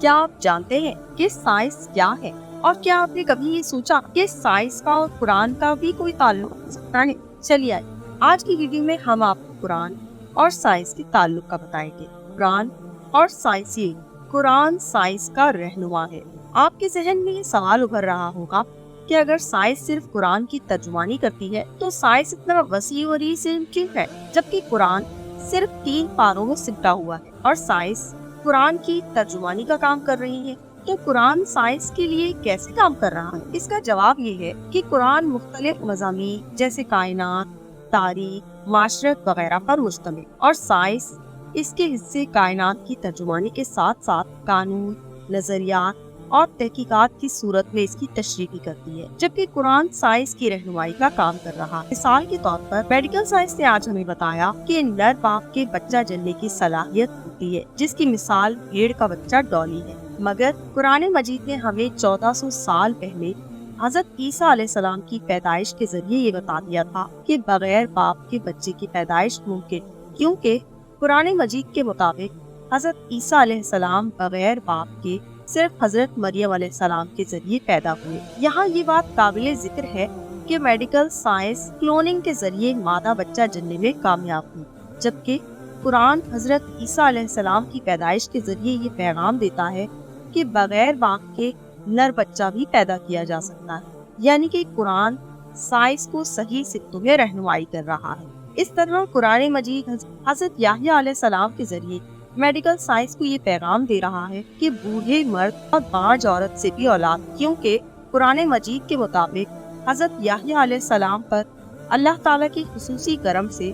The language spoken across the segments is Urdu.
کیا آپ جانتے ہیں کہ سائنس کیا ہے؟ اور کیا آپ نے کبھی یہ سوچا کہ سائنس کا اور قرآن کا بھی کوئی تعلق ہو سکتا ہے؟ چلیے آج کی ویڈیو میں ہم آپ کو قرآن اور سائنس کے تعلق کا بتائیں گے۔ قرآن اور سائنس۔ قرآن سائنس کا رہنما ہے۔ آپ کے ذہن میں یہ سوال ابھر رہا ہوگا کہ اگر سائنس صرف قرآن کی ترجمانی کرتی ہے تو سائنس اتنا وسیع اور علم کیوں ہے، جبکہ قرآن صرف 3 پاروں میں سمٹا ہوا ہے اور سائنس قرآن کی ترجمانی کا کام کر رہی ہے؟ تو قرآن سائنس کے لیے کیسے کام کر رہا ہے؟ اس کا جواب یہ ہے کہ قرآن مختلف مضامین جیسے کائنات، تاریخ، معاشرت وغیرہ پر مشتمل، اور سائنس اس کے حصے کائنات کی ترجمانی کے ساتھ ساتھ قانون، نظریات اور تحقیقات کی صورت میں اس کی تشریح بھی کرتی ہے، جبکہ قرآن سائنس کی رہنمائی کا کام کر رہا ہے۔ مثال کے طور پر میڈیکل سائنس نے آج ہمیں بتایا کہ نر باپ کے بچہ جننے کی صلاحیت ہوتی ہے، جس کی مثال بھیڑ کا بچہ ڈولی ہے، مگر قرآن مجید نے ہمیں 1400 سال پہلے حضرت عیسیٰ علیہ السلام کی پیدائش کے ذریعے یہ بتا دیا تھا کہ بغیر باپ کے بچے کی پیدائش ممکن، کیونکہ قرآن مجید کے مطابق حضرت عیسیٰ علیہ السلام بغیر باپ کے صرف حضرت مریم علیہ السلام کے ذریعے پیدا ہوئے۔ یہاں یہ بات قابل ذکر ہے کہ میڈیکل سائنس کلوننگ کے ذریعے مادہ بچہ جننے میں کامیاب ہوئی، جبکہ قرآن حضرت عیسیٰ علیہ السلام کی پیدائش کے ذریعے یہ پیغام دیتا ہے کہ بغیر باپ کے نر بچہ بھی پیدا کیا جا سکتا ہے، یعنی کہ قرآن سائنس کو صحیح سمتوں میں رہنمائی کر رہا ہے۔ اس طرح قرآن مجید حضرت یحییٰ علیہ السلام کے ذریعے میڈیکل سائنس کو یہ پیغام دے رہا ہے کہ بوڑھے مرد اور بانج عورت سے بھی اولاد، کیونکہ قرآن مجید کے مطابق حضرت یحییٰ علیہ السلام پر اللہ تعالیٰ کی خصوصی کرم سے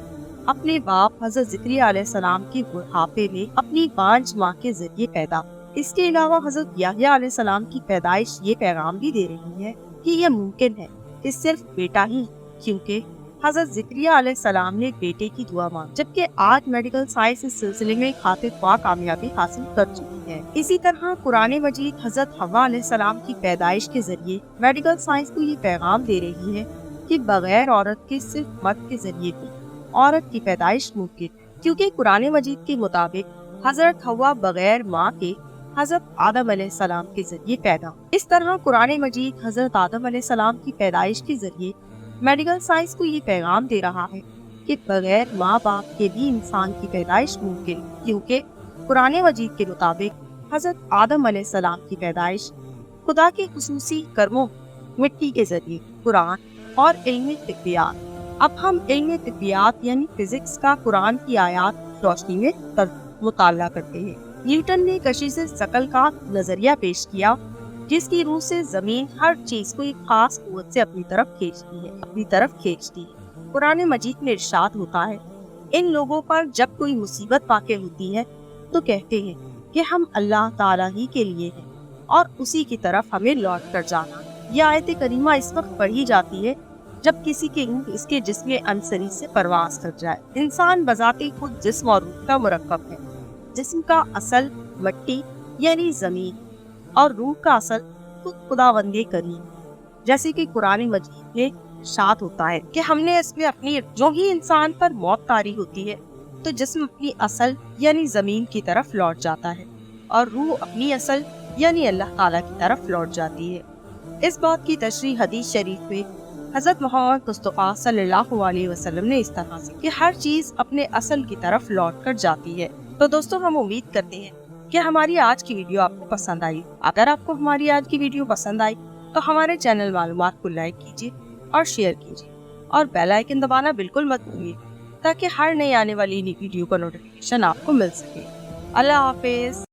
اپنے باپ حضرت زکریا علیہ السلام کی بڑھاپے میں اپنی بانج ماں کے ذریعے پیدا۔ اس کے علاوہ حضرت یحییٰ علیہ السلام کی پیدائش یہ پیغام بھی دے رہی ہے کہ یہ ممکن ہے کہ صرف بیٹا ہی، کیونکہ حضرت زکریا علیہ السلام نے بیٹے کی دعا مانگی، جبکہ آج میڈیکل سائنس اس سلسلے میں خاطر خواہ کامیابی حاصل کر چکی ہے۔ اسی طرح قرآن مجید حضرت حوا علیہ السلام کی پیدائش کے ذریعے میڈیکل سائنس کو یہ پیغام دے رہی ہے کہ بغیر عورت کے صرف مرد کے ذریعے بھی عورت کی پیدائش ممکن، کیونکہ قرآن مجید کے مطابق حضرت حوا بغیر ماں کے حضرت آدم علیہ السلام کے ذریعے پیدا۔ اس طرح قرآن مجید حضرت آدم علیہ السلام کی پیدائش کے ذریعے میڈیکل سائنس کو یہ پیغام دے رہا ہے کہ بغیر ماں باپ کے بھی انسان کی پیدائش ممکن، کیونکہ قرآن مجید کے مطابق حضرت آدم علیہ السلام کی پیدائش خدا کے خصوصی کرموں مٹی کے ذریعے۔ قرآن اور علم طبیات۔ اب ہم علم طبیات یعنی فزکس کا قرآن کی آیات کی روشنی میں مطالعہ کرتے ہیں۔ نیوٹن نے کشش ثقل کا نظریہ پیش کیا، جس کی روح سے زمین ہر چیز کو ایک خاص قوت سے اپنی طرف کھینچتی ہے۔ قرآن مجید میں ارشاد ہوتا ہے، ان لوگوں پر جب کوئی مصیبت واقع ہوتی ہے تو کہتے ہیں کہ ہم اللہ تعالیٰ ہی کے لیے ہیں اور اسی کی طرف ہمیں لوٹ کر جانا۔ یہ آیت کریمہ اس وقت پڑھی جاتی ہے جب کسی کی روح اس کے جسم عنصری سے پرواز کر جائے۔ انسان بذات خود جسم اور روح کا مرکب ہے۔ جسم کا اصل مٹی یعنی زمین اور روح کا اصل خود خداوند کریم، جیسے کہ قرآن مجید میں ارشاد ہوتا ہے کہ ہم نے اس میں اپنی جو ہی انسان پر موت طاری ہوتی ہے تو جسم اپنی اصل یعنی زمین کی طرف لوٹ جاتا ہے اور روح اپنی اصل یعنی اللہ تعالیٰ کی طرف لوٹ جاتی ہے۔ اس بات کی تشریح حدیث شریف میں حضرت محمد مصطفیٰ صلی اللہ علیہ وسلم نے اس طرح سے کہ ہر چیز اپنے اصل کی طرف لوٹ کر جاتی ہے۔ تو دوستوں، ہم امید کرتے ہیں کہ ہماری آج کی ویڈیو آپ کو پسند آئی۔ اگر آپ کو ہماری آج کی ویڈیو پسند آئی تو ہمارے چینل معلومات کو لائک کیجیے اور شیئر کیجیے اور بیل آئیکن دبانا بالکل مت بھولیے تاکہ ہر نئی آنے والی ویڈیو کا نوٹیفیکیشن آپ کو مل سکے۔ اللہ حافظ۔